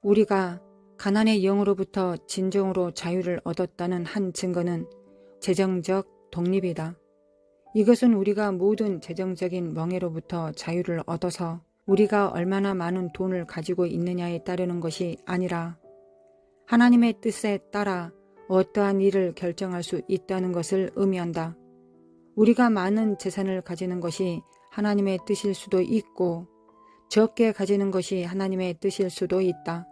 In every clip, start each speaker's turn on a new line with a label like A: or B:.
A: 우리가 가난의 영으로부터 진정으로 자유를 얻었다는 한 증거는 재정적 독립이다. 이것은 우리가 모든 재정적인 멍해로부터 자유를 얻어서 우리가 얼마나 많은 돈을 가지고 있느냐에 따르는 것이 아니라 하나님의 뜻에 따라 어떠한 일을 결정할 수 있다는 것을 의미한다. 우리가 많은 재산을 가지는 것이 하나님의 뜻일 수도 있고 적게 가지는 것이 하나님의 뜻일 수도 있다.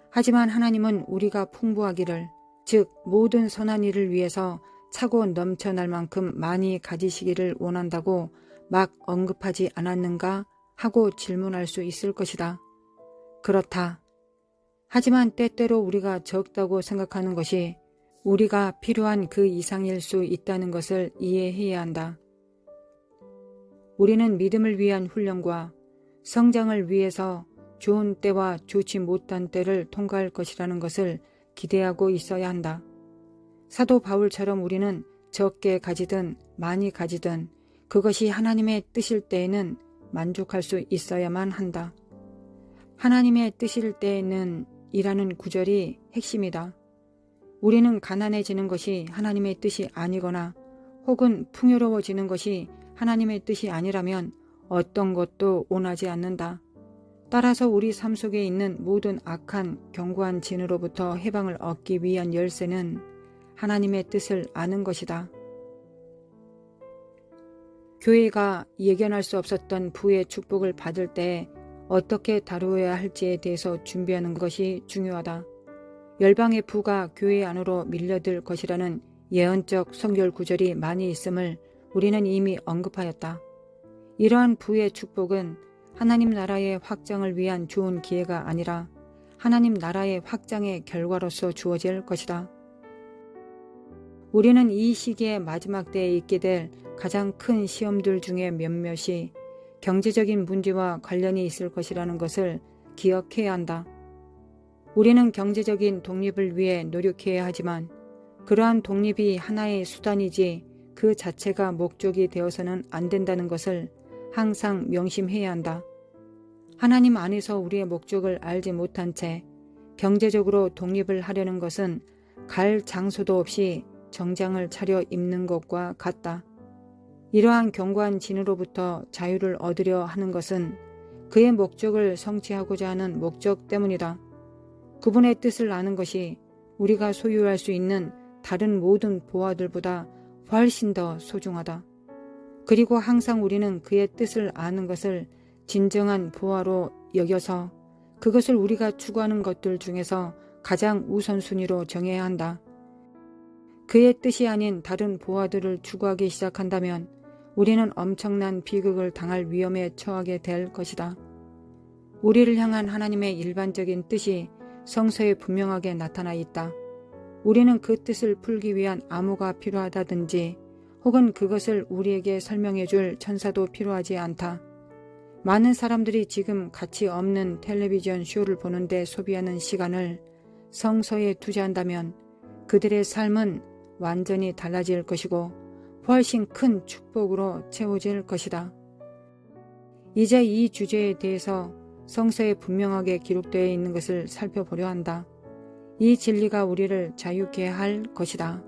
A: 하지만 하나님은 우리가 풍부하기를, 즉 모든 선한 일을 위해서 차고 넘쳐날 만큼 많이 가지시기를 원한다고 막 언급하지 않았는가 하고 질문할 수 있을 것이다. 그렇다. 하지만 때때로 우리가 적다고 생각하는 것이 우리가 필요한 그 이상일 수 있다는 것을 이해해야 한다. 우리는 믿음을 위한 훈련과 성장을 위해서 좋은 때와 좋지 못한 때를 통과할 것이라는 것을 기대하고 있어야 한다. 사도 바울처럼 우리는 적게 가지든 많이 가지든 그것이 하나님의 뜻일 때에는 만족할 수 있어야만 한다. 하나님의 뜻일 때에는 이라는 구절이 핵심이다. 우리는 가난해지는 것이 하나님의 뜻이 아니거나 혹은 풍요로워지는 것이 하나님의 뜻이 아니라면 어떤 것도 원하지 않는다. 따라서 우리 삶 속에 있는 모든 악한 견고한 진으로부터 해방을 얻기 위한 열쇠는 하나님의 뜻을 아는 것이다. 교회가 예견할 수 없었던 부의 축복을 받을 때 어떻게 다루어야 할지에 대해서 준비하는 것이 중요하다. 열방의 부가 교회 안으로 밀려들 것이라는 예언적 성결 구절이 많이 있음을 우리는 이미 언급하였다. 이러한 부의 축복은 하나님 나라의 확장을 위한 좋은 기회가 아니라 하나님 나라의 확장의 결과로서 주어질 것이다. 우리는 이 시기의 마지막 때에 있게 될 가장 큰 시험들 중에 몇몇이 경제적인 문제와 관련이 있을 것이라는 것을 기억해야 한다. 우리는 경제적인 독립을 위해 노력해야 하지만 그러한 독립이 하나의 수단이지 그 자체가 목적이 되어서는 안 된다는 것을 항상 명심해야 한다. 하나님 안에서 우리의 목적을 알지 못한 채 경제적으로 독립을 하려는 것은 갈 장소도 없이 정장을 차려 입는 것과 같다. 이러한 견고한 진으로부터 자유를 얻으려 하는 것은 그의 목적을 성취하고자 하는 목적 때문이다. 그분의 뜻을 아는 것이 우리가 소유할 수 있는 다른 모든 보화들보다 훨씬 더 소중하다. 그리고 항상 우리는 그의 뜻을 아는 것을 진정한 보화로 여겨서 그것을 우리가 추구하는 것들 중에서 가장 우선순위로 정해야 한다. 그의 뜻이 아닌 다른 보화들을 추구하기 시작한다면 우리는 엄청난 비극을 당할 위험에 처하게 될 것이다. 우리를 향한 하나님의 일반적인 뜻이 성서에 분명하게 나타나 있다. 우리는 그 뜻을 풀기 위한 암호가 필요하다든지 혹은 그것을 우리에게 설명해 줄 천사도 필요하지 않다. 많은 사람들이 지금 가치 없는 텔레비전 쇼를 보는데 소비하는 시간을 성서에 투자한다면 그들의 삶은 완전히 달라질 것이고 훨씬 큰 축복으로 채워질 것이다. 이제 이 주제에 대해서 성서에 분명하게 기록되어 있는 것을 살펴보려 한다. 이 진리가 우리를 자유케 할 것이다.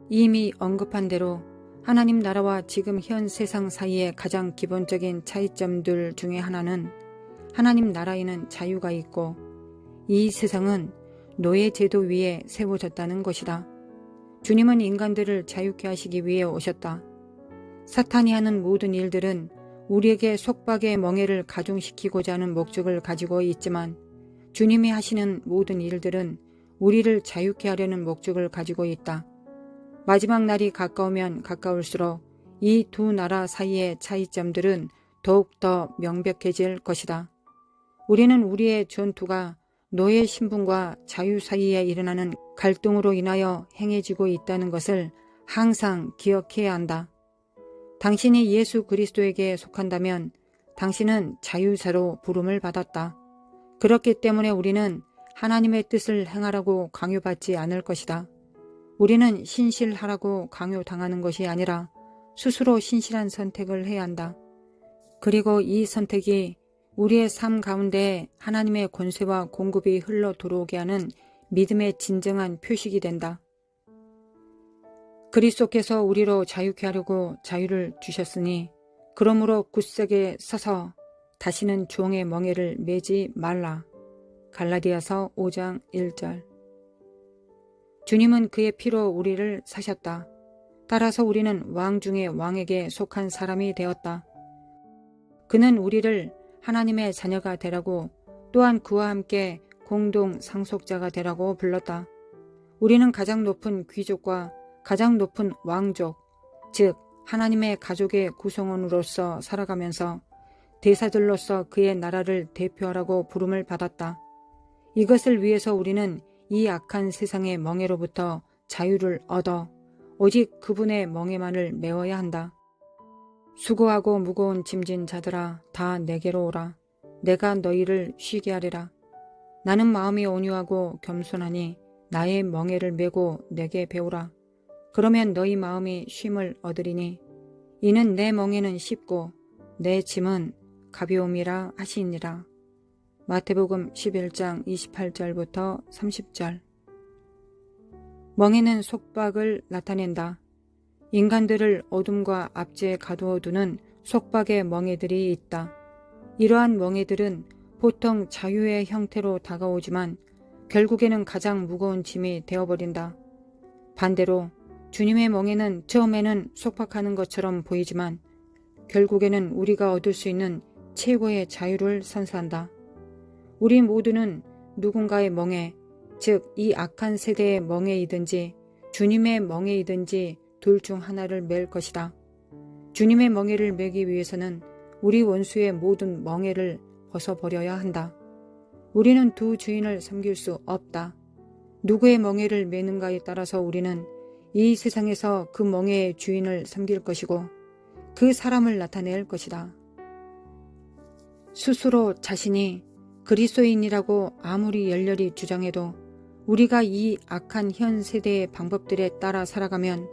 A: 이미 언급한 대로 하나님 나라와 지금 현 세상 사이의 가장 기본적인 차이점들 중에 하나는 하나님 나라에는 자유가 있고 이 세상은 노예 제도 위에 세워졌다는 것이다. 주님은 인간들을 자유케 하시기 위해 오셨다. 사탄이 하는 모든 일들은 우리에게 속박의 멍에를 가중시키고자 하는 목적을 가지고 있지만 주님이 하시는 모든 일들은 우리를 자유케 하려는 목적을 가지고 있다. 마지막 날이 가까우면 가까울수록 이 두 나라 사이의 차이점들은 더욱더 명백해질 것이다. 우리는 우리의 전투가 노예 신분과 자유 사이에 일어나는 갈등으로 인하여 행해지고 있다는 것을 항상 기억해야 한다. 당신이 예수 그리스도에게 속한다면 당신은 자유자로 부름을 받았다. 그렇기 때문에 우리는 하나님의 뜻을 행하라고 강요받지 않을 것이다. 우리는 신실하라고 강요당하는 것이 아니라 스스로 신실한 선택을 해야 한다. 그리고 이 선택이 우리의 삶 가운데 하나님의 권세와 공급이 흘러 들어오게 하는 믿음의 진정한 표식이 된다. 그리스도께서 우리로 자유케 하려고 자유를 주셨으니 그러므로 굳세게 서서 다시는 종의 멍에를 매지 말라. 갈라디아서 5장 1절. 주님은 그의 피로 우리를 사셨다. 따라서 우리는 왕 중의 왕에게 속한 사람이 되었다. 그는 우리를 하나님의 자녀가 되라고 또한 그와 함께 공동 상속자가 되라고 불렀다. 우리는 가장 높은 귀족과 가장 높은 왕족, 즉 하나님의 가족의 구성원으로서 살아가면서 대사들로서 그의 나라를 대표하라고 부름을 받았다. 이것을 위해서 우리는 이 악한 세상의 멍에로부터 자유를 얻어 오직 그분의 멍에만을 메워야 한다. 수고하고 무거운 짐진 자들아 다 내게로 오라. 내가 너희를 쉬게 하리라. 나는 마음이 온유하고 겸손하니 나의 멍에를 메고 내게 배우라. 그러면 너희 마음이 쉼을 얻으리니 이는 내 멍에는 쉽고 내 짐은 가벼움이라 하시니라. 마태복음 11장 28절부터 30절. 멍에는 속박을 나타낸다. 인간들을 어둠과 압제에 가두어 두는 속박의 멍에들이 있다. 이러한 멍에들은 보통 자유의 형태로 다가오지만 결국에는 가장 무거운 짐이 되어버린다. 반대로 주님의 멍에는 처음에는 속박하는 것처럼 보이지만 결국에는 우리가 얻을 수 있는 최고의 자유를 선사한다. 우리 모두는 누군가의 멍에, 즉 이 악한 세대의 멍에이든지 주님의 멍에이든지 둘 중 하나를 맬 것이다. 주님의 멍에를 매기 위해서는 우리 원수의 모든 멍에를 벗어버려야 한다. 우리는 두 주인을 섬길 수 없다. 누구의 멍에를 매는가에 따라서 우리는 이 세상에서 그 멍에의 주인을 섬길 것이고 그 사람을 나타낼 것이다. 스스로 자신이 그리스도인이라고 아무리 열렬히 주장해도 우리가 이 악한 현 세대의 방법들에 따라 살아가면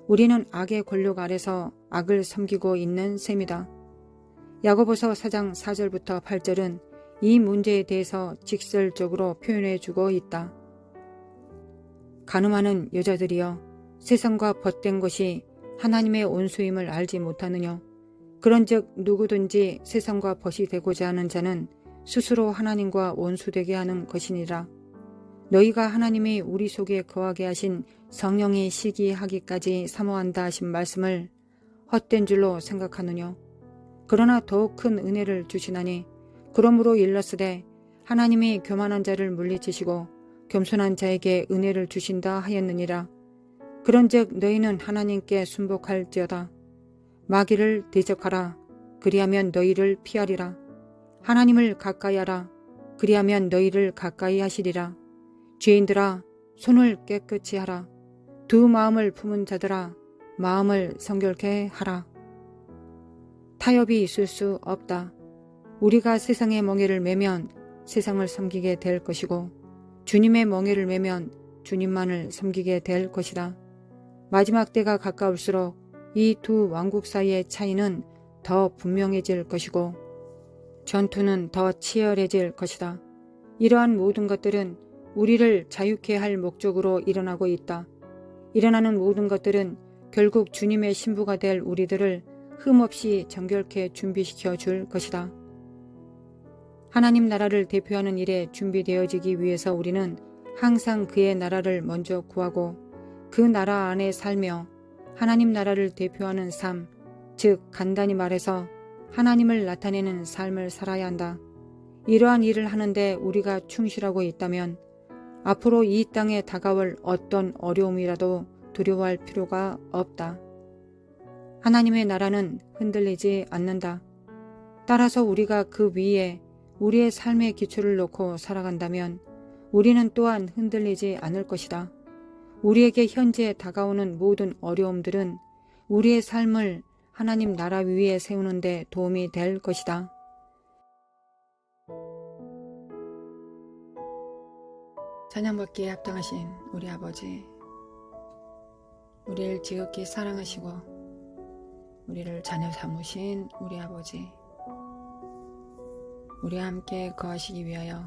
A: 우리는 악의 권력 아래서 악을 섬기고 있는 셈이다. 야고보서 4장 4절부터 8절은 이 문제에 대해서 직설적으로 표현해주고 있다. 간음하는 여자들이여 세상과 벗된 것이 하나님의 온수임을 알지 못하느냐. 그런즉 누구든지 세상과 벗이 되고자 하는 자는 스스로 하나님과 원수되게 하는 것이니라. 너희가 하나님이 우리 속에 거하게 하신 성령이 시기하기까지 사모한다 하신 말씀을 헛된 줄로 생각하느냐. 그러나 더욱 큰 은혜를 주시나니 그러므로 일렀으되 하나님이 교만한 자를 물리치시고 겸손한 자에게 은혜를 주신다 하였느니라. 그런즉 너희는 하나님께 순복할지어다. 마귀를 대적하라. 그리하면 너희를 피하리라. 하나님을 가까이하라. 그리하면 너희를 가까이 하시리라. 죄인들아 손을 깨끗이 하라. 두 마음을 품은 자들아 마음을 성결케 하라. 타협이 있을 수 없다. 우리가 세상의 멍에를 매면 세상을 섬기게 될 것이고 주님의 멍에를 매면 주님만을 섬기게 될 것이다. 마지막 때가 가까울수록 이 두 왕국 사이의 차이는 더 분명해질 것이고 전투는 더 치열해질 것이다. 이러한 모든 것들은 우리를 자유케 할 목적으로 일어나고 있다. 일어나는 모든 것들은 결국 주님의 신부가 될 우리들을 흠없이 정결케 준비시켜 줄 것이다. 하나님 나라를 대표하는 일에 준비되어지기 위해서 우리는 항상 그의 나라를 먼저 구하고 그 나라 안에 살며 하나님 나라를 대표하는 삶, 즉 간단히 말해서 하나님을 나타내는 삶을 살아야 한다. 이러한 일을 하는데 우리가 충실하고 있다면 앞으로 이 땅에 다가올 어떤 어려움이라도 두려워할 필요가 없다. 하나님의 나라는 흔들리지 않는다. 따라서 우리가 그 위에 우리의 삶의 기초를 놓고 살아간다면 우리는 또한 흔들리지 않을 것이다. 우리에게 현재 다가오는 모든 어려움들은 우리의 삶을 하나님 나라 위에 세우는 데 도움이 될 것이다. 찬양받기에 합당하신 우리 아버지, 우리를 지극히 사랑하시고 우리를 자녀 삼으신 우리 아버지, 우리와 함께 거하시기 위하여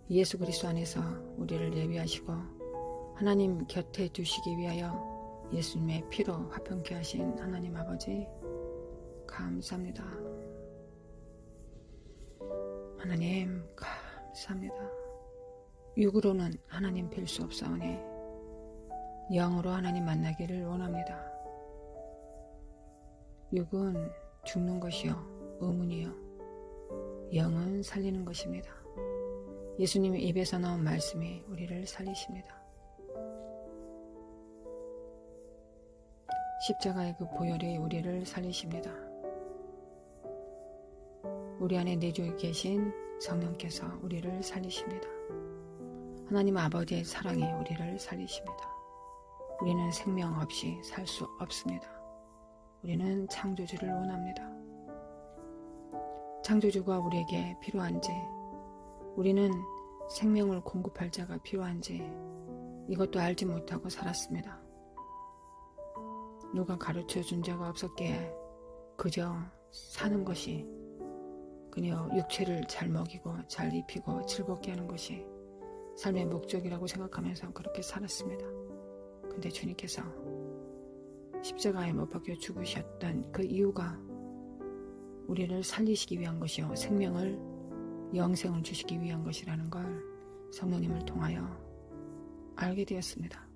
A: 예수 그리스도 안에서 우리를 예비하시고 하나님 곁에 두시기 위하여 예수님의 피로 화평케 하신 하나님 아버지, 감사합니다. 하나님 감사합니다. 육으로는 하나님 뵐 수 없사오니 영으로 하나님 만나기를 원합니다. 육은 죽는 것이요 의문이요 영은 살리는 것입니다. 예수님의 입에서 나온 말씀이 우리를 살리십니다. 십자가의 그 보혈이 우리를 살리십니다. 우리 안에 내주에 계신 성령께서 우리를 살리십니다. 하나님 아버지의 사랑이 우리를 살리십니다. 우리는 생명 없이 살 수 없습니다. 우리는 창조주를 원합니다. 창조주가 우리에게 필요한지, 우리는 생명을 공급할 자가 필요한지 이것도 알지 못하고 살았습니다. 누가 가르쳐준 자가 없었기에 그저 사는 것이, 그저 육체를 잘 먹이고 잘 입히고 즐겁게 하는 것이 삶의 목적이라고 생각하면서 그렇게 살았습니다. 근데 주님께서 십자가에 못 박혀 죽으셨던 그 이유가 우리를 살리시기 위한 것이요 생명을, 영생을 주시기 위한 것이라는 걸 성령님을 통하여 알게 되었습니다.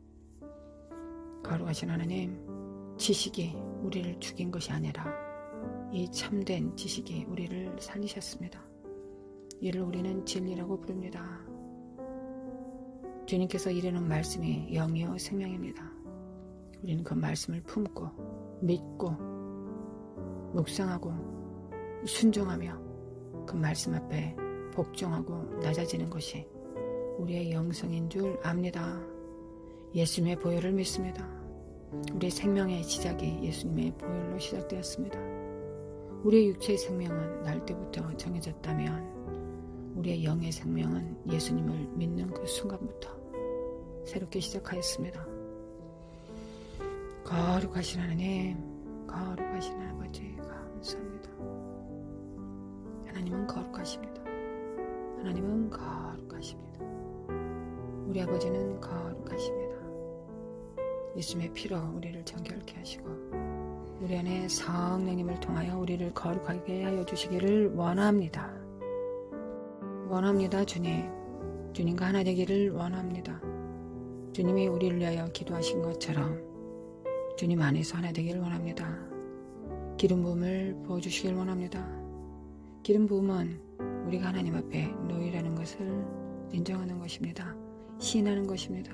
A: 거룩하신 하나님, 지식이 우리를 죽인 것이 아니라 이 참된 지식이 우리를 살리셨습니다. 이를 우리는 진리라고 부릅니다. 주님께서 이르는 말씀이 영이요 생명입니다. 우리는 그 말씀을 품고 믿고 묵상하고 순종하며 그 말씀 앞에 복종하고 낮아지는 것이 우리의 영성인 줄 압니다. 예수님의 보혈을 믿습니다. 우리의 생명의 시작이 예수님의 보혈로 시작되었습니다. 우리의 육체의 생명은 날 때부터 정해졌다면 우리의 영의 생명은 예수님을 믿는 그 순간부터 새롭게 시작하였습니다. 거룩하신 하나님, 거룩하신 아버지, 감사합니다. 하나님은 거룩하십니다. 하나님은 거룩하십니다. 우리 아버지는 거룩하십니다. 예수님의 피로 우리를 정결케 하시고 우리 안에 성령님을 통하여 우리를 거룩하게 하여 주시기를 원합니다. 원합니다. 주님과 하나 되기를 원합니다. 주님이 우리를 위하여 기도하신 것처럼 주님 안에서 하나 되기를 원합니다. 기름 부음을 부어주시길 원합니다. 기름 부음은 우리가 하나님 앞에 노예라는 것을 인정하는 것입니다. 시인하는 것입니다.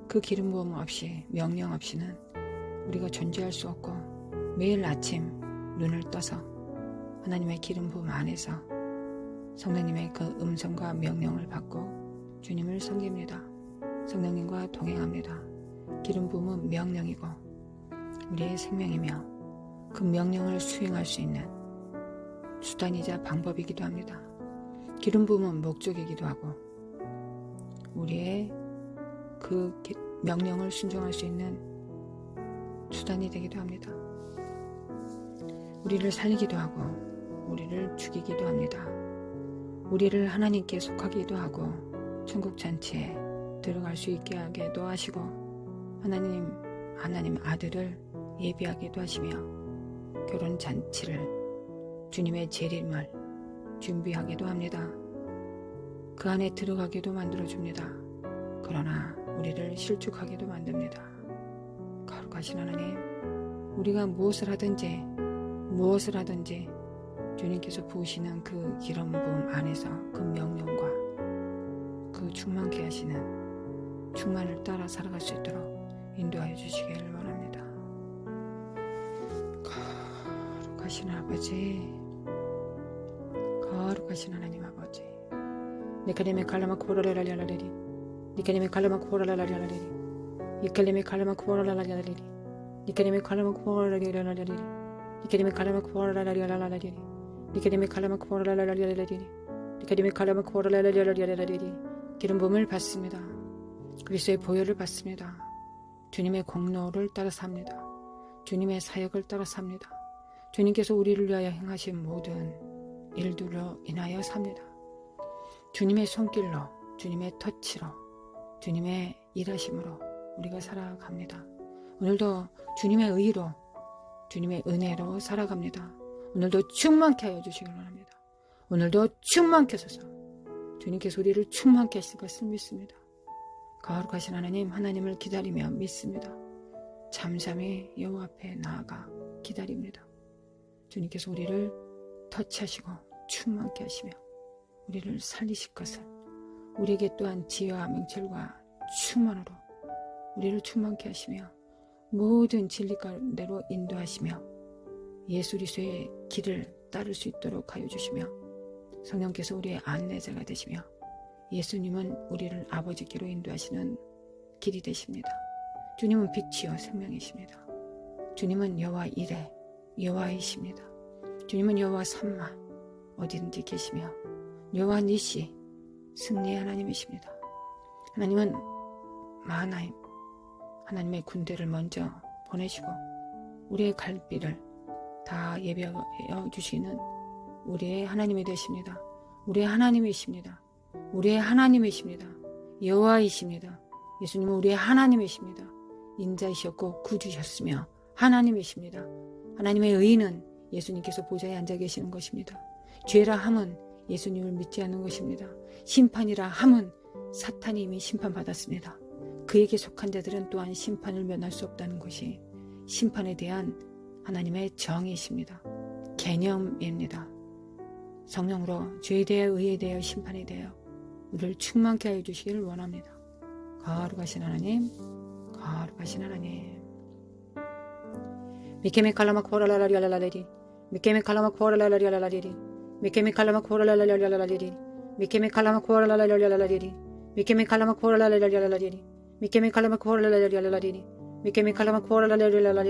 A: 그 기름 부음 없이, 명령 없이는 우리가 존재할 수 없고 매일 아침 눈을 떠서 하나님의 기름 부음 안에서 성령님의 그 음성과 명령을 받고 주님을 섬깁니다. 성령님과 동행합니다. 기름 부음은 명령이고 우리의 생명이며 그 명령을 수행할 수 있는 수단이자 방법이기도 합니다. 기름 부음은 목적이기도 하고 우리의 그 명령을 순종할 수 있는 수단이 되기도 합니다. 우리를 살리기도 하고 우리를 죽이기도 합니다. 우리를 하나님께 속하기도 하고 천국 잔치에 들어갈 수 있게 하기도 하시고 하나님 아들을 예비하기도 하시며 결혼 잔치를, 주님의 재림을 준비하기도 합니다. 그 안에 들어가기도 만들어줍니다. 그러나 우리를 실족하게도 만듭니다. 거룩하신 하나님, 우리가 무엇을 하든지 주님께서 부으시는 그 기름 부음 안에서 그 명령과 그 충만케 하시는 충만을 따라 살아갈 수 있도록 인도하여 주시기를 원합니다. 거룩하신 아버지, 거룩하신 하나님 아버지, 니카님의 칼라마크 보라라라라라리, 니카님의 칼라마크 보라라라라라리, 니카님의 칼라마크 보라라라라리, 니카님의 칼라마크 보라라라라리, 니카님의 칼라마크 보라라라라라리, 니카님의 칼라마크 보라라라라라리, 니카님의 칼라마크 보라라라라라리, 기름 부음을 받습니다. 그리스도의 보혈을 받습니다. 주님의 공로를 따라 삽니다. 주님의 사역을 따라 삽니다. 주님께서 우리를 위하여 행하신 모든 일들로 인하여 삽니다. 주님의 손길로, 주님의 터치로, 주님의 일하심으로 우리가 살아갑니다. 오늘도 주님의 의로, 주님의 은혜로 살아갑니다. 오늘도 충만케 하여 주시기 원합니다. 오늘도 충만케 하소서. 주님께서 우리를 충만케 하실 것을 믿습니다. 거룩하신 하나님을 기다리며 믿습니다. 잠잠히 여호와 앞에 나아가 기다립니다. 주님께서 우리를 터치하시고 충만케 하시며 우리를 살리실 것을, 우리에게 또한 지혜와 명철과 충만으로 우리를 충만케 하시며 모든 진리 가운데로 인도하시며 예수 그리스도의 길을 따를 수 있도록 하여 주시며 성령께서 우리의 안내자가 되시며 예수님은 우리를 아버지께로 인도하시는 길이 되십니다. 주님은 빛이요 생명이십니다. 주님은 여호와 이레, 여호와이십니다. 주님은 여호와 삼마, 어디든지 계시며 여호와 니시, 승리의 하나님이십니다. 하나님은 마하나임, 하나님의 군대를 먼저 보내시고 우리의 갈 길을 다 예비하여 주시는 우리의 하나님이 되십니다. 우리의 하나님이십니다. 우리의 하나님이십니다. 여호와이십니다. 예수님은 우리의 하나님이십니다. 인자이셨고 구주셨으며 하나님이십니다. 하나님의 의인은 예수님께서 보좌에 앉아 계시는 것입니다. 죄라 함은 예수님을 믿지 않는 것입니다. 심판이라 함은 사탄이 이미 심판받았습니다. 그에게 속한 자들은 또한 심판을 면할 수 없다는 것이 심판에 대한 하나님의 정의이십니다. 개념입니다. 성령으로 죄에 대하여 의에 대하여 심판에 대하여 우리를 충만케 하여 주시기를 원합니다. 거룩하신 하나님, 거룩하신 하나님. 미케메 칼라마 코라라라리알라라리, 미케메 칼라마 코라라라리알라라리, 미케메 칼라마 코라라라리알라라리, 미케메 칼라마 코라라라리알라라리, 미케메 칼라마 코라라라리알라라리, 미케메 칼라마 코라라라리알라라리, 미케메 칼라마 코라라라리알라라리,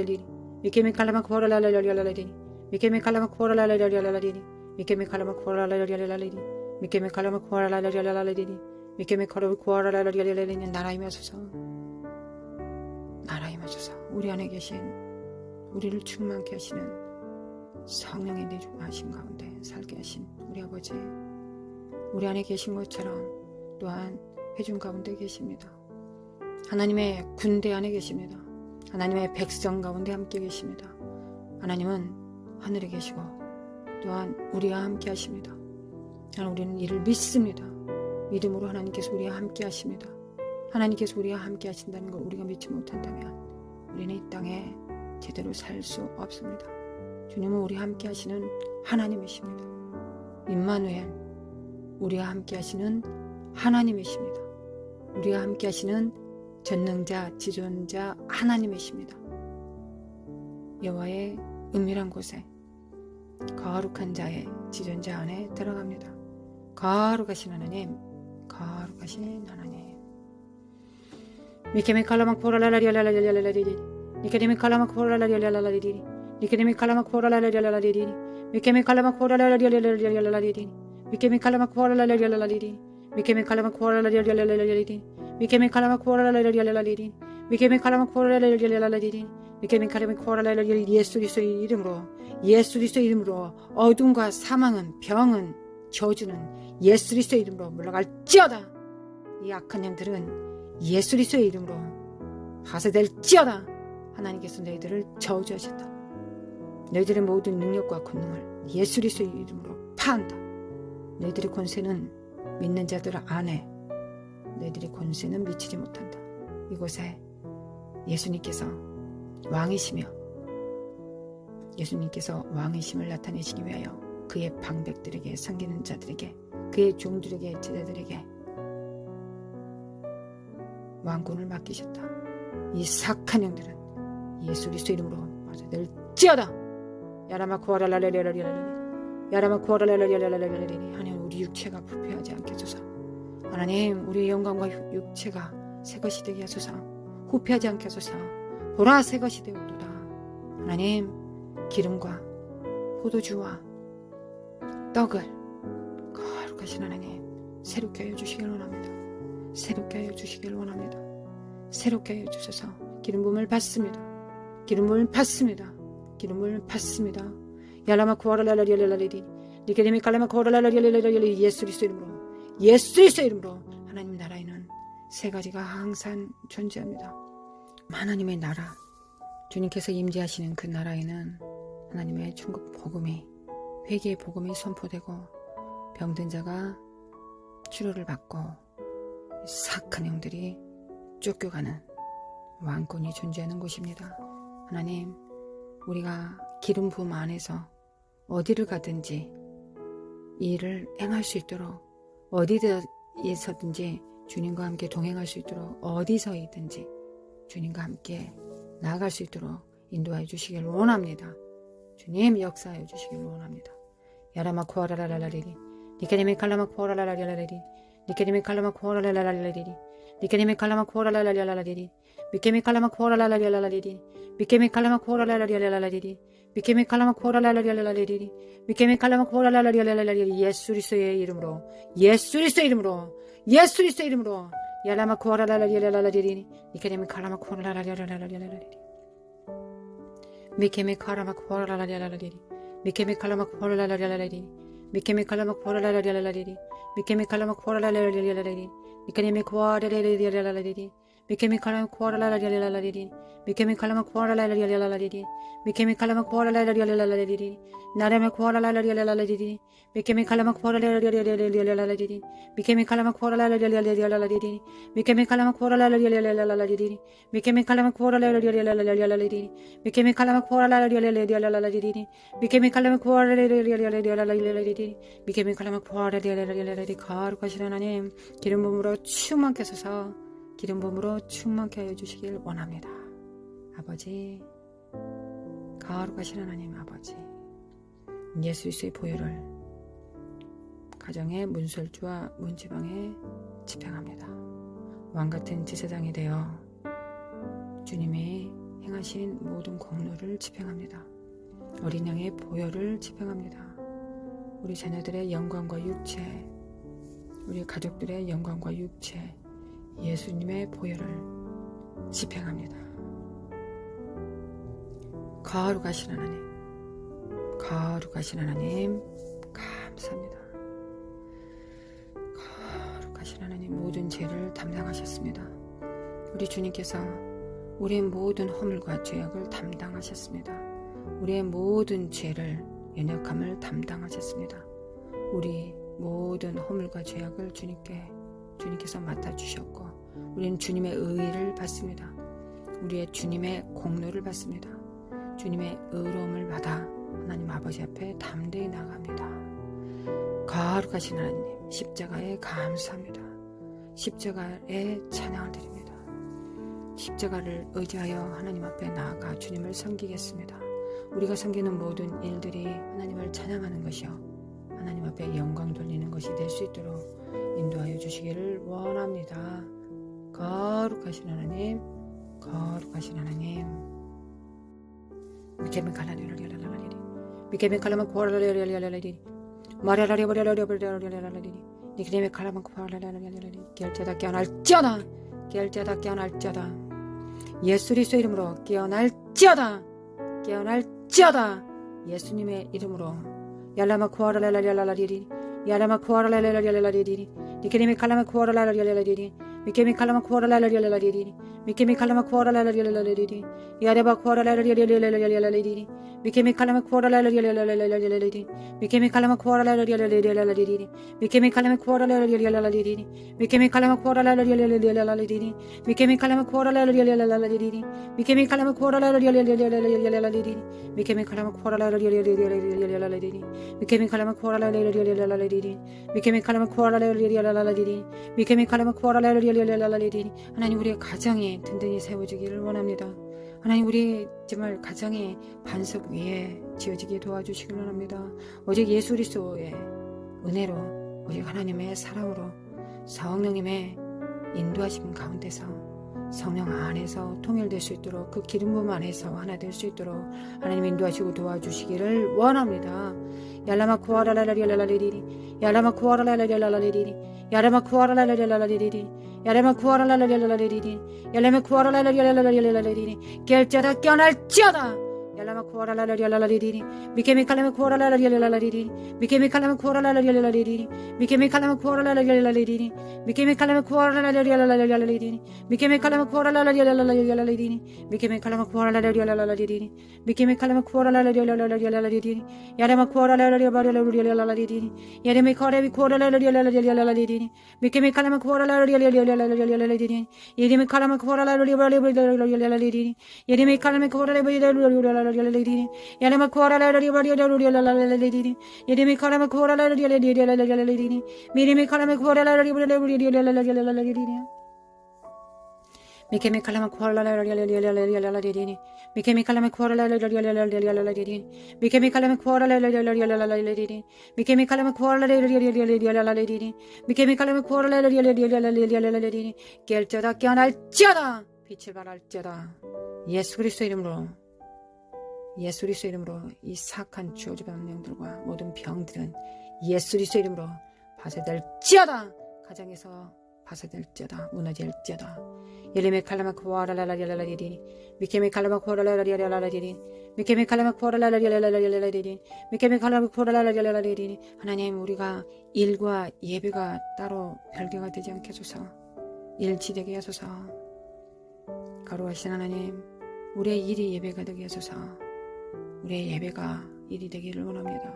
A: 미케메 칼라마 코라라라리알라라리, 미케메 칼라마 코라라라리알라라리, 미케메 칼라마 코라라라리알라라리, 미케메 칼라마 코라라라리알라라리, 미케메 칼라마 코라라라리알라라리. 나라임에 하소서, 나라임에 하소서. 우리 안에 계신 우리를 충만케 하시는 성령의 내주하신 가운데 살게 하신 우리 아버지, 우리 안에 계신 것처럼 또한 회중 가운데 계십니다. 하나님의 군대 안에 계십니다. 하나님의 백성 가운데 함께 계십니다. 하나님은 하늘에 계시고 또한 우리와 함께 하십니다. 우리는 이를 믿습니다. 믿음으로 하나님께서 우리와 함께 하십니다. 하나님께서 우리와 함께 하신다는 걸 우리가 믿지 못한다면 우리는 이 땅에 제대로 살 수 없습니다. 주님은 우리와 함께 하시는 하나님이십니다. 임마누엘, 우리와 함께 하시는 하나님이십니다. 우리와 함께 하시는 전능자, 지존자 하나님이십니다. 여호와의 은밀한 곳에 거룩한 자의 지존자 안에 들어갑니다. 거룩하신 하나님, 거룩하신 하나님. 미케메 칼라마 코라라라리알라라리알라라리, 미케메 칼라마 코라라라리알라라리, 미케메 칼라마 코라라라리알라라리, 미케메 칼라마 코라라라리알라라리, 미케메 칼라마 코라라라리알라라리, 미케메 칼라마 코라라라리알라라리, 미케메 칼라마 코라라라리알라라리, 미케메 칼라마 코라라라리알라라리, 미케메 칼라마 코라라라리. 예수 그리스도의 이름으로, 예수 그리스도의 이름으로 어둠과 사망은, 병은, 저주는 예수 그리스도의 이름으로 물러갈지어다. 이 악한 영들은 예수 그리스도의 이름으로 파쇄될지어다. 하나님께서 너희들을 저주하셨다. 너희들의 모든 능력과 권능을 예수 그리스도의 이름으로 파한다. 너희들의 권세는 믿는 자들 안에, 너희들의 권세는 미치지 못한다. 이곳에 예수님께서 왕이시며 예수님께서 왕이심을 나타내시기 위하여 그의 방백들에게, 섬기는 자들에게, 그의 종들에게, 제자들에게 왕권을 맡기셨다. 이 사악한 영들은 예수 그리스도 이름으로 빠져들지어다. 야라마코아랄랄랄랄랄랄랄, 야라마코아랄랄랄랄랄랄. 하나님, 우리 육체가 부패하지 않게 하소서. 하나님, 우리의 영광과 육체가 새 것이 되게 하소서. 후패하지 않게 하소서. 보라, 새 것이 되오도다. 하나님, 기름과 포도주와 떡을 거룩하신 하나님 새롭게 하여 주시길 원합니다. 새롭게 하여 주시길 원합니다. 새롭게 하여 주셔서 기름 부음을 받습니다. 기름 부음을 받습니다. 기름 부음을 받습니다. 야라마 쿠아라라라리라리리 니케데미 칼라마 쿠아라라라리라리리 예수 그리스도 이름으로 예수 그리스도 이름으로 하나님 나라에는 세 가지가 항상 존재합니다. 하나님의 나라, 주님께서 임재하시는 그 나라에는 하나님의 천국 복음이, 회개의 복음이 선포되고 병든 자가 치료를 받고 사악한 영들이 쫓겨가는 왕권이 존재하는 곳입니다. 하나님, 우리가 기름 부음 안에서 어디를 가든지 이 일을 행할 수 있도록, 어디에서든지 주님과 함께 동행할 수 있도록, 어디서 있든지 주님과 함께 나아갈 수 있도록 인도하여 주시길 원합니다. 주님 역사하여 주시길 원합니다. 야라마 코아라라라리리 니케데미 칼라마 코아라라라리리 니케데미 칼라마 코아라라라리리 니케데미 칼라마 코아라라라리리 미케미 칼라마 코아라라라리리 미케미 칼라마 코아라라라리리 미케미 칼라마 코아라라라리리 미케미 칼라마 코아라라라리리 예수 그리스도의 이름으로 예수 그리스도의 이름으로 예수 그리스도의 이름으로 야라마 코아라라라리리 니케데미 칼라마 코아라라라리리 미케미 칼라마 코아라라라리리 미케미 칼라마 코아라라라리리 미케미 칼라마 코아라라라리리 미케미 칼라마 코아라라라리리 미케미 코아라라라리리 미케미 칼라마 코아라라라리리 미케미 칼라마 코아라라라리리 미케미 칼라마 코아라라라리리 나라마 코아라라라리리 미케미 칼라마 코아라라라리리 미케미 칼라마 코아라라라리리 미케미 칼라마 코아라라라리리 미케미 칼라마 코아라라라리리 미케미 칼라마 코아라라라리리 미케미 칼라마 코아라라라리리 미케미 칼라마 코아라라라리리 거룩하신 하나님 기름 부음으로 충만케 하소서. 기름 부음으로 충만케 하여 주시길 원합니다. 아버지, 거룩하신 하나님 아버지, 예수 그리스도의 보혈을 가정의 문설주와 문지방에 집행합니다. 왕같은 제사장이 되어 주님이 행하신 모든 공로를 집행합니다. 어린 양의 보혈을 집행합니다. 우리 자녀들의 영광과 육체, 우리 가족들의 영광과 육체, 예수님의 보혈을 집행합니다. 거룩하신 하나님, 거룩하신 하나님 감사합니다. 거룩하신 하나님 모든 죄를 담당하셨습니다. 우리 주님께서 우리의 모든 허물과 죄악을 담당하셨습니다. 우리의 모든 죄를 연약함을 담당하셨습니다. 우리 모든 허물과 죄악을 주님께서 맡아주셨고 우리는 주님의 의를 받습니다. 우리의 주님의 공로를 받습니다. 주님의 의로움을 받아 하나님 아버지 앞에 담대히 나갑니다. 거룩하신 하나님 십자가에 감사합니다. 십자가에 찬양을 드립니다. 십자가를 의지하여 하나님 앞에 나아가 주님을 섬기겠습니다. 우리가 섬기는 모든 일들이 하나님을 찬양하는 것이요 하나님 앞에 영광 돌리는 것이 될 수 있도록 인도하여 주시기를 원합니다. 거룩하신 하나님, 거룩하신 하나님. 미케미 칼라리라리라리라리리 미케미 칼라마 코라리라리라리라리리 마라라리라리라리라리라리리 니케미 칼라마 코라리라리라리라리 결제다 깨어날지어다 결제다 깨어날지어다 예수 그리스도 이름으로 깨어날지어다 깨어날지어다 예수님의 이름으로 야라마 코라리라리라리리 야라마 코라리라리라리리 니케미 칼라마 코라리라리라리리 미케미 칼라마 코라리라리라리리 미케미 칼라마 코라리라리라리리 야레바 코라리라리라리라리리 미케미 칼라마 코라리라리라리라리리 미케미 칼라마 코라리라리라리라리리 미케미 칼라마 코라리라리라리리 미케미 칼라마 코라리라리라리리 미케미 칼라마 코라리라리라리리 미케미 칼라마 코라리라리라리리 미케미 칼라마 코라리라리라리리 미케미 칼라마 코라리라리라리리 미케미 칼라마 코라리라리라리리 미케미 칼라마 코라리라리라리리 하나님 우리의 가정이 든든히 세워지기를 원합니다. 하나님 우리 정말 가정이 반석 위에 지어지게 도와주시길 원합니다. 오직 예수 그리스도의 은혜로 오직 하나님의 사랑으로 성령님의 인도하심 가운데서 성령 안에서 통일될 수 있도록 그 기름 부음 안에서 하나 될 수 있도록 하나님 인도하시고 도와주시기를 원합니다. 야라마 쿠아라라라리라라리리 야라마 쿠아라라라리라라리리 야라마 쿠아라라라리라라리리 야라마 쿠아라라라리라라리리 야라마 쿠아라라라리라라리리 결자다 깨어날지어다 야라마 쿠아라라라리라라리리 미케미 칼라마 쿠아라라라리라라리리 미케미 칼라마 쿠아라라라리라라리리 미케미 칼라마 쿠아라라라리라라리리 미케미 칼라마 쿠아라라라리라라리리 미케미 칼라마 쿠아라라라리라라리리 미케미 칼라마 쿠아라라라리라라리리 미케미 칼라마 쿠아라라라리라라리리 야라마 쿠아라라라리라라리리 야라마 쿠아라비 쿠아라라라리라라리리 미케미 칼라마 쿠아라라라리라라리리 예레미 칼라마 쿠아라라라리라라리리 예레미 칼라마 쿠아라라라리라라리리 야라마 쿠아라라라리라라리리 예레미 칼라마 쿠아라라라리라라리리 미레미 칼라마 쿠아라라라리라라리리 미케미 칼라마 쿠아라라라리라라리리 미케미 칼라마 쿠아라라라리라라리리 미케미 칼라마 쿠아라라라리라라리리 미케미 칼라마 쿠아라라라리라라리리 미케미 칼라마 쿠아라라라리라라리리 결자다 깨어날지어다 빛을 발할지어다 예수 그리스도의 이름으로 예수 그리스도의 이름으로 이 사악한 저주 병들과 모든 병들은 예수 그리스도의 이름으로 파쇄될지어다 가정에서 파쇄될지어다 무너질지어다 예레미 칼라마 쿠아라라라리라라리리 미케미 칼라마 쿠아라라라리라라리리 미케미 칼라마 쿠아라라라리라라리리 미케미 칼라마 쿠아라라라리라라리리 하나님 우리가 일과 예배가 따로 별개가 되지 않게 하소서 일치되게 하소서 거룩하신 하나님 우리의 일이 예배가 되게 하소서 우리의 예배가 일이 되기를 원합니다.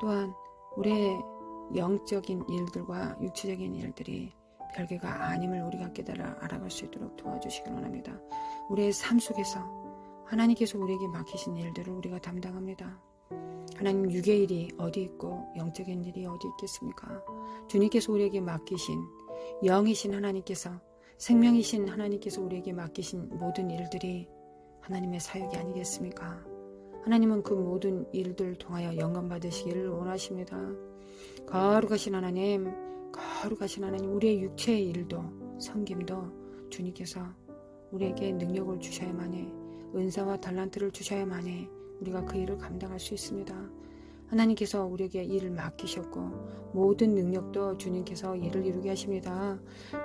A: 또한 우리의 영적인 일들과 육체적인 일들이 별개가 아님을 우리가 깨달아 알아갈 수 있도록 도와주시길 원합니다. 우리의 삶 속에서 하나님께서 우리에게 맡기신 일들을 우리가 담당합니다. 하나님 육의 일이 어디 있고 영적인 일이 어디 있겠습니까? 주님께서 우리에게 맡기신 영이신 하나님께서 생명이신 하나님께서 우리에게 맡기신 모든 일들이 하나님의 사역이 아니겠습니까? 하나님은 그 모든 일들을 통하여 영광 받으시기를 원하십니다. 거룩하신 하나님, 거룩하신 하나님, 우리의 육체의 일도 섬김도 주님께서 우리에게 능력을 주셔야만 해, 은사와 달란트를 주셔야만 해 우리가 그 일을 감당할 수 있습니다. 하나님께서 우리에게 일을 맡기셨고 모든 능력도 주님께서 일을 이루게 하십니다.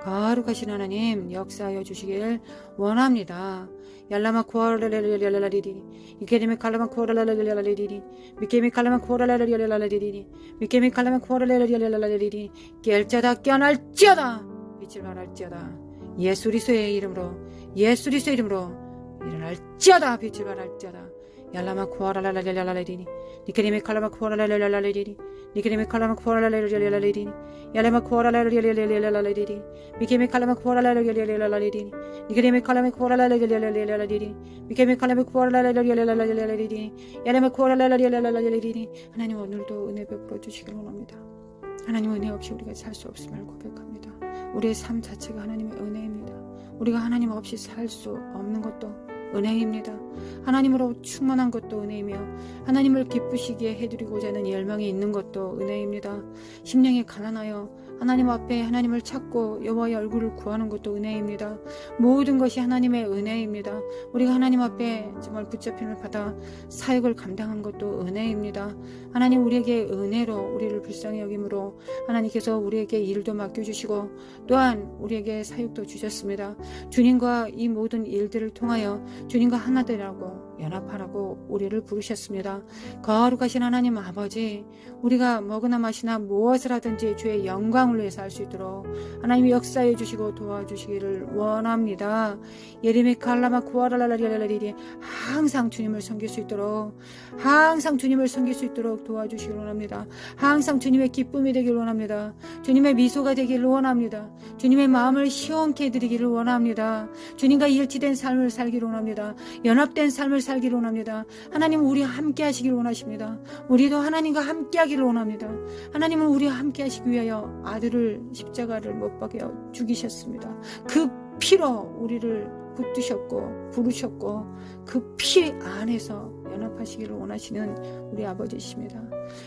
A: 거룩하신 하나님 역사하여 주시길 원합니다. 얄라마 쿠아라라라라라리리 이케미 칼라마 쿠아라라라라라리리 미케미 칼라마 쿠아라라라라라리리 미케미 칼라마 쿠아라라라라라리리 결자다 깨어날지어다 빛을 발할지어다 예수 그리스도의 이름으로 예수 그리스도의 이름으로 일어날지어다 빛을 발할지어다 얄라마 쿠아라라라라라리리 니케미 칼라마 쿠아라라라라리리 니케미 칼라마 쿠아라라라라리리 얄라마 쿠아라라라라리리 미케미 칼라마 쿠아라라라라리리 니케미 칼라마 쿠아라라라라리리 미케미 칼라마 쿠아라라라라리리 얄라마 쿠아라라라라리리 하나님 오늘도 은혜 베풀어 주시길 원합니다. 하나님 은혜 없이 우리가 살 수 없음을 고백합니다. 우리의 삶 자체가 하나님의 은혜입니다. 우리가 하나님 없이 살 수 없는 것도 은혜입니다. 하나님으로 충만한 것도 은혜이며 하나님을 기쁘시게 해드리고자 하는 열망이 있는 것도 은혜입니다. 심령이 가난하여 하나님 앞에 하나님을 찾고 여호와의 얼굴을 구하는 것도 은혜입니다. 모든 것이 하나님의 은혜입니다. 우리가 하나님 앞에 정말 붙잡힘을 받아 사역을 감당한 것도 은혜입니다. 하나님 우리에게 은혜로 우리를 불쌍히 여김으로 하나님께서 우리에게 일도 맡겨주시고 또한 우리에게 사역도 주셨습니다. 주님과 이 모든 일들을 통하여 주님과 하나 되라고 연합하라고 우리를 부르셨습니다. 거룩하신 하나님 아버지 우리가 먹으나 마시나 무엇을 하든지 주의 영광을 위해서 할 수 있도록 하나님이 역사해 주시고 도와주시기를 원합니다. 예레미 칼라마 쿠아라라라리라리리 항상 주님을 섬길 수 있도록 항상 주님을 섬길 수 있도록 도와주시기를 원합니다. 항상 주님의 기쁨이 되기를 원합니다. 주님의 미소가 되기를 원합니다. 주님의 마음을 시원케 해드리기를 원합니다. 주님과 일치된 삶을 살기를 원합니다. 연합된 삶을 살기를 원합니다. 하나님은 우리와 함께 하시기를 원하십니다. 우리도 하나님과 함께 하기를 원합니다. 하나님은 우리와 함께 하시기 위하여 아들을 십자가를 못 박여 죽이셨습니다. 그 피로 우리를 붙드셨고 부르셨고 그 피 안에서 연합하시기를 원하시는 우리 아버지십니다.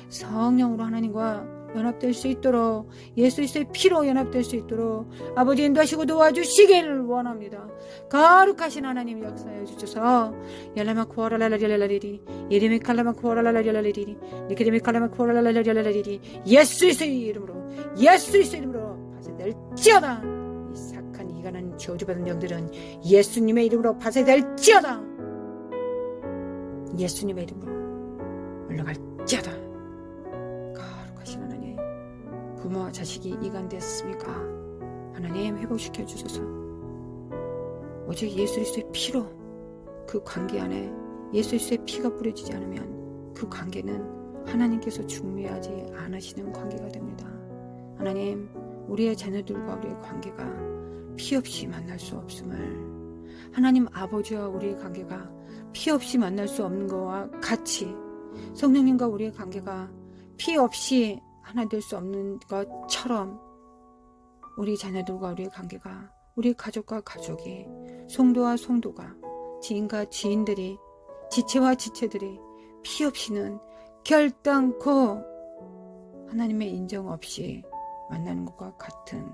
A: 성령으로 하나님과 연합될 수 있도록 예수 그리스도의 피로 연합될 수 있도록 아버지 인도하시고 도와주시길 원합니다. 거룩하신 하나님 역사해 주셔서 yarlama kuaralalalalalaliri 이름이 칼라마 kuaralalalalalaliri 니케데미 칼라마 kuaralalalalalaliri 예수 그리스도의 이름으로 예수 그리스도의 이름으로 파쇄될지어다. 이 착한 이간한 저주받은 영들은 예수님의 이름으로 파쇄될지어다. 예수님의 이름으로 물러갈지어다. 거룩하신 하나님, 부모와 자식이 이간됐습니까? 하나님 회복시켜 주소서. 오직 예수 그리스도의 피로 그 관계 안에 예수 그리스도의 피가 뿌려지지 않으면 그 관계는 하나님께서 중매하지 않으시는 관계가 됩니다. 하나님, 우리의 자녀들과 우리의 관계가 피 없이 만날 수 없음을, 하나님 아버지와 우리의 관계가 피 없이 만날 수 없는 것과 같이 성령님과 우리의 관계가 피 없이 하나 될 수 없는 것처럼 우리 자녀들과 우리의 관계가, 우리 가족과 가족이, 성도와 성도가, 지인과 지인들이, 지체와 지체들이 피 없이는 결단코 하나님의 인정 없이 만나는 것과 같은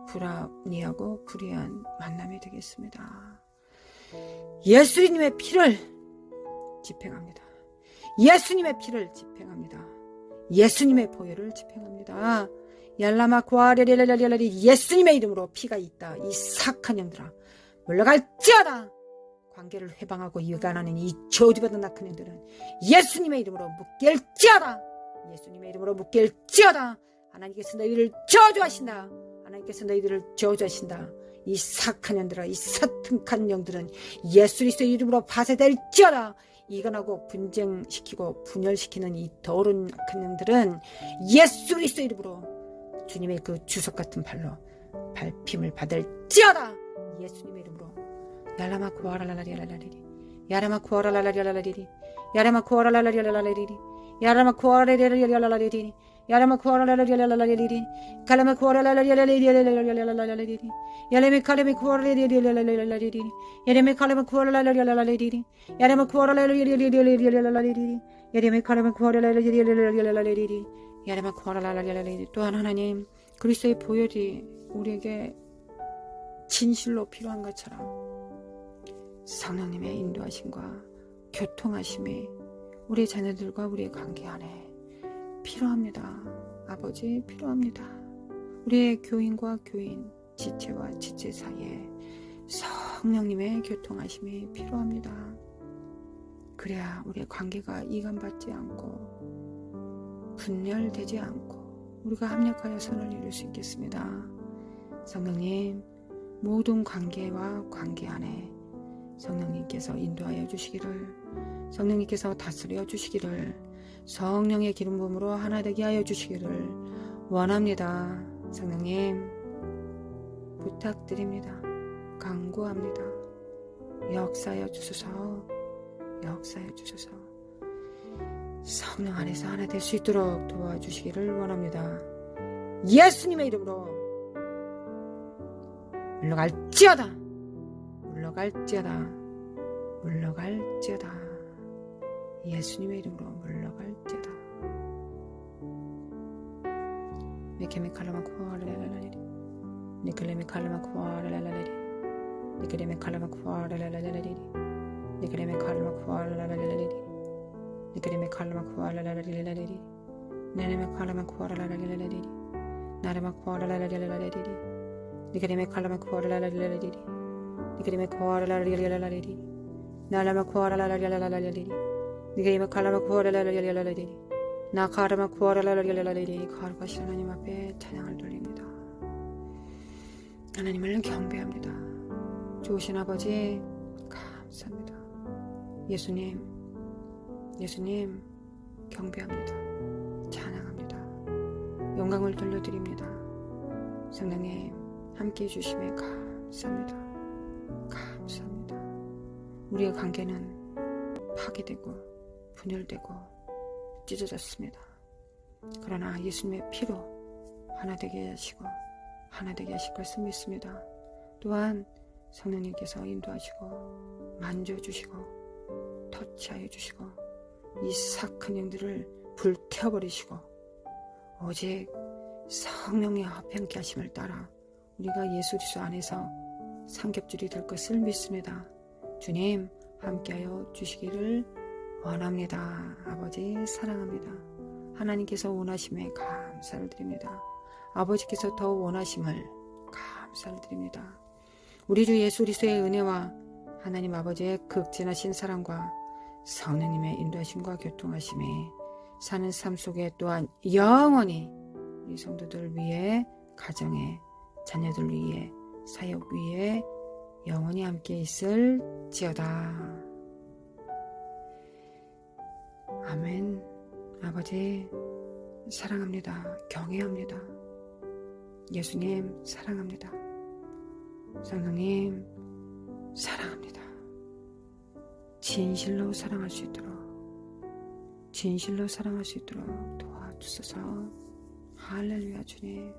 A: 불합리하고 불의한 만남이 되겠습니다. 예수님의 피를 집행합니다. 예수님의 피를 집행합니다. 예수님의 보혈을 집행합니다. 얄라마 구아레레레레레레 예수님의 이름으로 피가 있다. 이 사악한 영들아 물러갈지어다. 관계를 회방하고 이간하는 이 저주받은 악한 영들은 예수님의 이름으로 묶일지어다. 예수님의 이름으로 묶일지어다. 하나님께서 너희를 저주하신다. 하나님께서 너희들을 저주하신다. 이 사악한 영들아, 이 사악한 영들은 예수 그리스도의 이름으로 파쇄될지어다. 이간하고 분쟁시키고 분열시키는 이 더러운 악한 영들은 예수 그리스도의 이름으로 주님의 그 주석 같은 발로 밟힘을 받을지어다. 예수님의 이름으로 야라마 구아라라라리라라리리 야라마 구아라라라리라라리리 야라마 구아라라라리라라리리 야라마 구아라라라리라라리리 야라마 구아라라라리라라리리 칼라마 구아라라라리라라리리 야레메 칼레메 구아라라라리라라리리 야레메 칼레메 구아라라라리라라리리 야레메 구아라라라리라라리리 야레메 칼레메 구아라라라리라라리리 야레메 구아라라라리라라리리. 또한 하나님, 그리스도의 보혈이 우리에게 진실로 필요한 것처럼 성령님의 인도하심과 교통하심이 우리 자녀들과 우리의 관계 안에 필요합니다. 아버지, 필요합니다. 우리의 교인과 교인, 지체와 지체 사이에 성령님의 교통하심이 필요합니다. 그래야 우리의 관계가 이간받지 않고 분열되지 않고 우리가 합력하여 선을 이룰 수 있겠습니다. 성령님, 모든 관계와 관계 안에 성령님께서 인도하여 주시기를, 성령님께서 다스려 주시기를, 성령의 기름 부음으로 하나 되게 하여 주시기를 원합니다. 성령님, 부탁드립니다. 간구합니다. 역사하여 주소서. 역사하여 주소서. 성령 안에서 하나 될 수 있도록 도와주시기를 원합니다. 예수님의 이름으로 물러갈지어다. 물러갈지어다. 물러갈지어다. 예수님의 이름으로 물러갈지어다. 메케메 칼라마 쿠아라라라리리 니클레메 칼라마 쿠아라라라리리 니클레메 칼라마 쿠아라라라리리 니클레메 칼라마 쿠아라라라리리 니클레메 칼라마 쿠아라라라리리 네네메 칼라마 쿠아라라라리리 나레마 쿠아라라라리리 니클레메 칼라마 쿠아라라라리리 니클레메 쿠아라라라리리 나라마 쿠아라라라리리 니클레메 칼라마 쿠아라라라리리 나 가르마 구하라라라라라라리. 거룩하신 하나님 앞에 찬양을 돌립니다. 하나님을 경배합니다. 좋으신 아버지 감사합니다. 예수님 경배합니다. 찬양합니다. 영광을 돌려드립니다. 성령님 함께해 주심에 감사합니다. 감사합니다. 우리의 관계는 파괴되고 분열되고 찢어졌습니다. 그러나 예수님의 피로 하나 되게 하시고 하나 되게 하실 것을 믿습니다. 또한 성령님께서 인도하시고 만져주시고 터치하여 주시고 이 사악한 영들을 불태워버리시고 오직 성령의 합병케 하심을 따라 우리가 예수 그리스도 안에서 삼겹줄이 될 것을 믿습니다. 주님 함께하여 주시기를 원합니다. 아버지 사랑합니다. 하나님께서 원하심에 감사를 드립니다. 아버지께서 더 원하심을 감사를 드립니다. 우리 주 예수 그리스도의 은혜와 하나님 아버지의 극진하신 사랑과 성령님의 인도하심과 교통하심에 사는 삶 속에 또한 영원히 우리 성도들 위해, 가정에, 자녀들 위해, 사역 위에 영원히 함께 있을지어다. 아멘. 아버지 사랑합니다. 경외합니다. 예수님 사랑합니다. 성령님 사랑합니다. 진실로 사랑할 수 있도록, 진실로 사랑할 수 있도록 도와주소서. 할렐루야 주님.